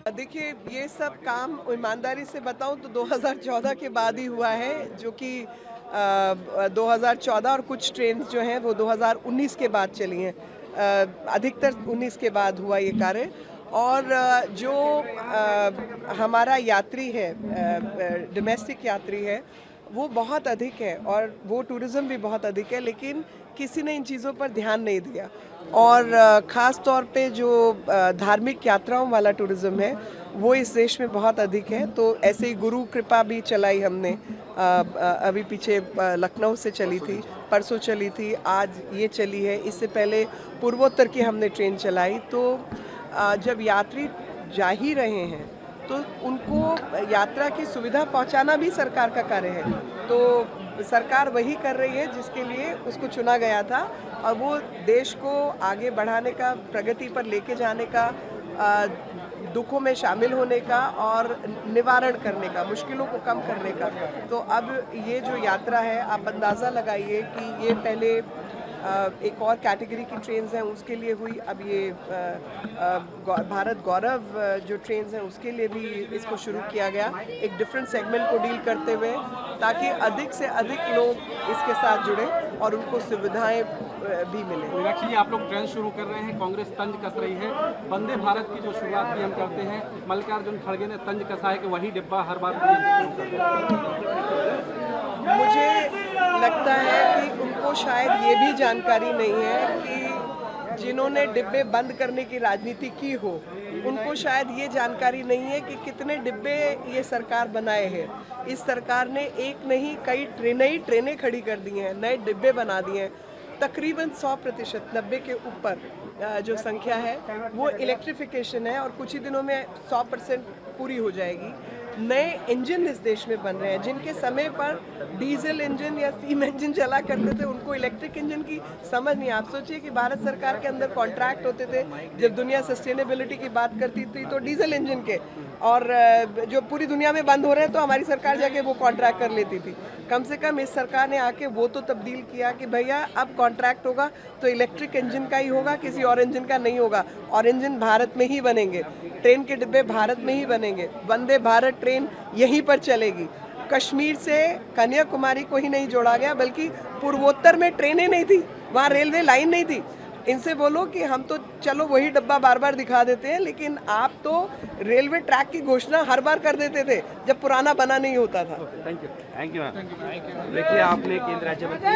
देखिए, ये सब काम ईमानदारी से बताऊं तो 2014 के बाद ही हुआ है, जो कि 2014 और कुछ ट्रेन जो हैं वो 2019 के बाद चली हैं। अधिकतर 19 के बाद हुआ ये कार्य। और जो हमारा यात्री है, डोमेस्टिक यात्री है, वो बहुत अधिक है और वो टूरिज़्म भी बहुत अधिक है, लेकिन किसी ने इन चीज़ों पर ध्यान नहीं दिया। और ख़ास तौर पे जो धार्मिक यात्राओं वाला टूरिज़्म है वो इस देश में बहुत अधिक है। तो ऐसे ही गुरु कृपा भी चलाई हमने, अभी पीछे लखनऊ से चली थी, परसों चली थी, आज ये चली है। इससे पहले पूर्वोत्तर की हमने ट्रेन चलाई। तो जब यात्री जा ही रहे हैं तो उनको यात्रा की सुविधा पहुंचाना भी सरकार का कार्य है। तो सरकार वही कर रही है जिसके लिए उसको चुना गया था, और वो देश को आगे बढ़ाने का, प्रगति पर लेके जाने का, दुखों में शामिल होने का और निवारण करने का, मुश्किलों को कम करने का। तो अब ये जो यात्रा है, आप अंदाज़ा लगाइए कि ये पहले एक और कैटेगरी की ट्रेन्स हैं उसके लिए हुई, अब ये भारत गौरव जो ट्रेन्स हैं उसके लिए भी इसको शुरू किया गया, एक डिफरेंट सेगमेंट को डील करते हुए, ताकि अधिक से अधिक लोग इसके साथ जुड़े और उनको सुविधाएं भी मिले। एक्चुअली आप लोग ट्रेन शुरू कर रहे हैं, कांग्रेस तंज कस रही है। वंदे भारत की जो शुरुआत भी हम करते हैं, मल्लिकार्जुन खड़गे ने तंज कसा है कि वही डिब्बा हर बार। मुझे लगता है कि उनको शायद ये भी जानकारी नहीं है कि जिन्होंने डिब्बे बंद करने की राजनीति की हो, उनको शायद ये जानकारी नहीं है कि कितने डिब्बे ये सरकार बनाए हैं। इस सरकार ने एक नहीं कई नई ट्रेनें खड़ी कर दी हैं, नए डिब्बे बना दिए हैं। तकरीबन 100%, 90 के ऊपर जो संख्या है वो इलेक्ट्रिफिकेशन है, और कुछ ही दिनों में 100% पूरी हो जाएगी। नए इंजन इस देश में बन रहे हैं, जिनके समय पर डीजल इंजन या स्टीम इंजन चला करते थे, उनको इलेक्ट्रिक इंजन की समझ नहीं। आप सोचिए कि भारत सरकार के अंदर कॉन्ट्रैक्ट होते थे, जब दुनिया सस्टेनेबिलिटी की बात करती थी तो डीजल इंजन के, और जो पूरी दुनिया में बंद हो रहे हैं तो हमारी सरकार जाके वो कॉन्ट्रैक्ट कर लेती थी। कम से कम इस सरकार ने आके वो तो तब्दील किया कि भैया अब कॉन्ट्रैक्ट होगा तो इलेक्ट्रिक इंजन का ही होगा, किसी और इंजन का नहीं होगा, और इंजन भारत में ही बनेंगे, ट्रेन के डिब्बे भारत में ही बनेंगे, वंदे भारत ट्रेन यहीं पर चलेगी। कश्मीर से कन्याकुमारी को ही नहीं जोड़ा गया, बल्कि पूर्वोत्तर में ट्रेनें नहीं थी, वहाँ रेलवे लाइन नहीं थी। इनसे बोलो कि हम तो चलो वही डब्बा बार बार दिखा देते हैं, लेकिन आप तो रेलवे ट्रैक की घोषणा हर बार कर देते थे जब पुराना बना नहीं होता था। Thank you. Thank you ma'am. देखिए, आपने केंद्र राज्य मंत्री